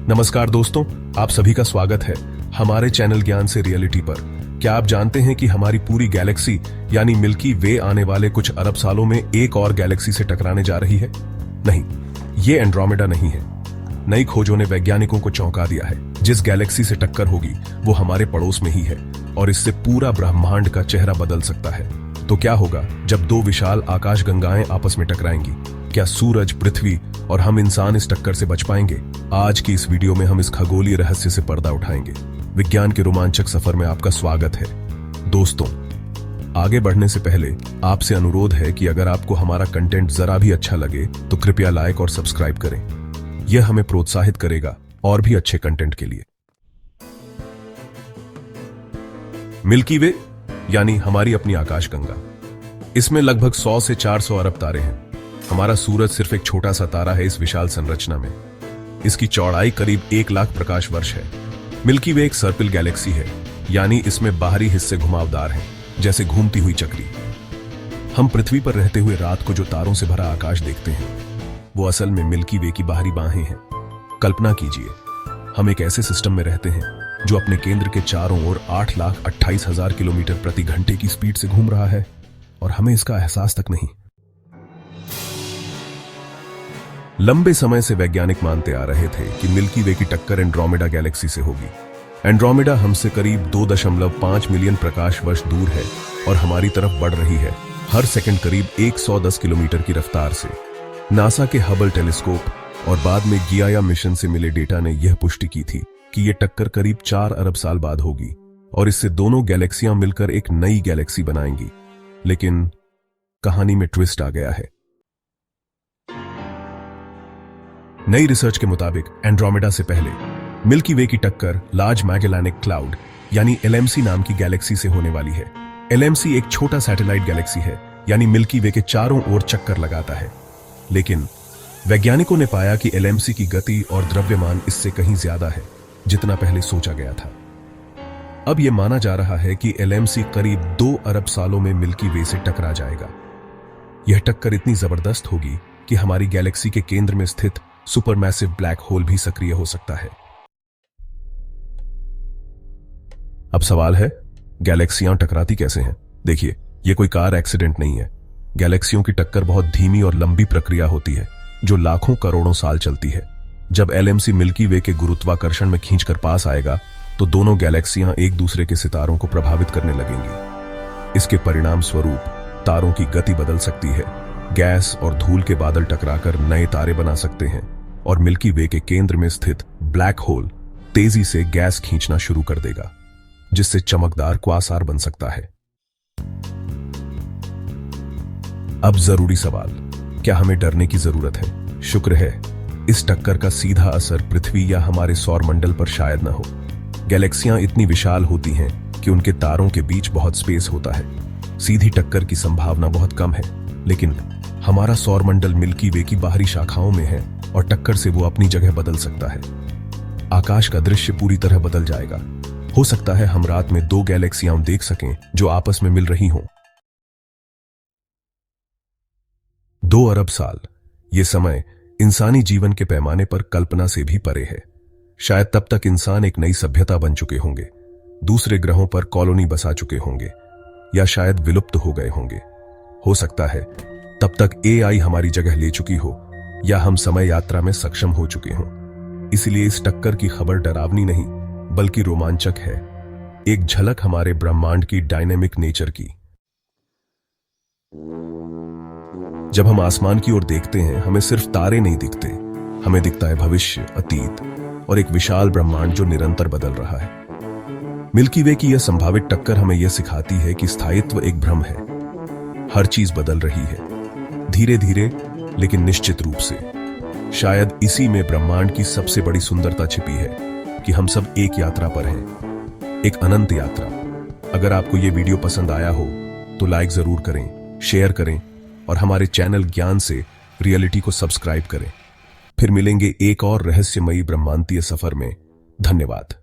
नमस्कार दोस्तों, आप सभी का स्वागत है हमारे चैनल ज्ञान से रियलिटी पर। क्या आप जानते हैं कि हमारी पूरी गैलेक्सी यानी मिल्की वे आने वाले कुछ अरब सालों में एक और गैलेक्सी से टकराने जा रही है? नहीं, ये एंड्रोमेडा नहीं है। नई खोजों ने वैज्ञानिकों को चौंका दिया है। जिस गैलेक्सी से टक्कर होगी वो हमारे पड़ोस में ही है और इससे पूरा ब्रह्मांड का चेहरा बदल सकता है। तो क्या होगा जब दो विशाल आकाशगंगाएं आपस में टकराएंगी? क्या सूरज, पृथ्वी और हम इंसान इस टक्कर से बच पाएंगे? आज की इस वीडियो में हम इस खगोलीय रहस्य से पर्दा उठाएंगे। विज्ञान के रोमांचक सफर में आपका स्वागत है। दोस्तों, आगे बढ़ने से पहले आपसे अनुरोध है कि अगर आपको हमारा कंटेंट जरा भी अच्छा लगे तो कृपया लाइक और सब्सक्राइब करें। यह हमें प्रोत्साहित करेगा और भी अच्छे कंटेंट के लिए। मिल्की वे यानी हमारी अपनी आकाशगंगा, इसमें लगभग 100 से 400 अरब तारे हैं। हमारा सूरज सिर्फ एक छोटा सा तारा है इस विशाल संरचना में। इसकी चौड़ाई करीब 1 लाख प्रकाश वर्ष है। मिल्की वे एक सर्पिल गैलेक्सी है, यानी इसमें बाहरी हिस्से घुमावदार हैं, जैसे घूमती हुई चक्री। हम पृथ्वी पर रहते हुए रात को जो तारों से भरा आकाश देखते हैं, वो असल में मिल्की वे की बाहरी बाहें हैं। कल्पना कीजिए, हम एक ऐसे सिस्टम में रहते हैं जो अपने केंद्र के चारों ओर 8,28,000 किलोमीटर प्रति घंटे की स्पीड से घूम रहा है और हमें इसका एहसास तक नहीं। लंबे समय से वैज्ञानिक मानते आ रहे थे कि मिल्की वे की टक्कर एंड्रोमेडा गैलेक्सी से होगी। एंड्रोमेडा हमसे करीब 2.5 मिलियन प्रकाश वर्ष दूर है और हमारी तरफ बढ़ रही है हर सेकंड करीब 110 किलोमीटर की रफ्तार से। नासा के हबल टेलीस्कोप और बाद में गियाया मिशन से मिले डेटा ने यह पुष्टि की थी कि यह टक्कर करीब 4 अरब साल बाद होगी और इससे दोनों गैलेक्सियां मिलकर एक नई गैलेक्सी बनाएंगी। लेकिन कहानी में ट्विस्ट आ गया है। नई रिसर्च के मुताबिक एंड्रोमेडा से पहले मिल्की वे की टक्कर लार्ज मैगेलानिक क्लाउड यानी एलएमसी नाम की गैलेक्सी से होने वाली है। एलएमसी एक छोटा सैटेलाइट गैलेक्सी है, यानी मिल्की वे के चारों ओर चक्कर लगाता है। लेकिन वैज्ञानिकों ने पाया कि एलएमसी की गति और द्रव्यमान इससे कहीं ज्यादा है जितना पहले सोचा गया था। अब यह माना जा रहा है कि एलएमसी करीब 2 अरब सालों में मिल्की वे से टकरा जाएगा। यह टक्कर इतनी जबरदस्त होगी कि हमारी गैलेक्सी के केंद्र में स्थित सुपरमैसिव ब्लैक होल भी सक्रिय हो सकता है। अब सवाल है, गैलेक्सियां टकराती कैसे हैं? देखिए, यह कोई कार एक्सीडेंट नहीं है। गैलेक्सियों की टक्कर बहुत धीमी और लंबी प्रक्रिया होती है जो लाखों करोड़ों साल चलती है। जब एलएमसी मिल्की वे के गुरुत्वाकर्षण में खींचकर पास आएगा तो दोनों गैलेक्सियां एक दूसरे के सितारों को प्रभावित करने लगेंगी। इसके परिणाम स्वरूप तारों की गति बदल सकती है। गैस और धूल के बादल टकराकर नए तारे बना सकते हैं और मिल्की वे के केंद्र में स्थित ब्लैक होल तेजी से गैस खींचना शुरू कर देगा, जिससे चमकदार क्वासार बन सकता है। अब जरूरी सवाल, क्या हमें डरने की जरूरत है? शुक्र है, इस टक्कर का सीधा असर पृथ्वी या हमारे सौर मंडल पर शायद न हो। गैलेक्सियां इतनी विशाल होती हैं कि उनके तारों के बीच बहुत स्पेस होता है। सीधी टक्कर की संभावना बहुत कम है, लेकिन हमारा सौर मंडल मिल्की वे की बाहरी शाखाओं में है और टक्कर से वो अपनी जगह बदल सकता है। आकाश का दृश्य पूरी तरह बदल जाएगा। हो सकता है हम रात में 2 गैलेक्सियां देख सकें जो आपस में मिल रही हों। 2 अरब साल, ये समय इंसानी जीवन के पैमाने पर कल्पना से भी परे है। शायद तब तक इंसान एक नई सभ्यता बन चुके होंगे, दूसरे ग्रहों पर कॉलोनी बसा चुके होंगे या शायद विलुप्त हो गए होंगे। हो सकता है तब तक एआई हमारी जगह ले चुकी हो या हम समय यात्रा में सक्षम हो चुके हों। इसलिए इस टक्कर की खबर डरावनी नहीं बल्कि रोमांचक है, एक झलक हमारे ब्रह्मांड की डायनेमिक नेचर की। जब हम आसमान की ओर देखते हैं, हमें सिर्फ तारे नहीं दिखते, हमें दिखता है भविष्य, अतीत और एक विशाल ब्रह्मांड जो निरंतर बदल रहा है। मिल्की वे की यह संभावित टक्कर हमें यह सिखाती है कि स्थायित्व एक भ्रम है। हर चीज बदल रही है, धीरे धीरे लेकिन निश्चित रूप से। शायद इसी में ब्रह्मांड की सबसे बड़ी सुंदरता छिपी है कि हम सब एक यात्रा पर हैं, एक अनंत यात्रा। अगर आपको यह वीडियो पसंद आया हो तो लाइक जरूर करें, शेयर करें और हमारे चैनल ज्ञान से रियलिटी को सब्सक्राइब करें। फिर मिलेंगे एक और रहस्यमयी ब्रह्मांडीय सफर में। धन्यवाद।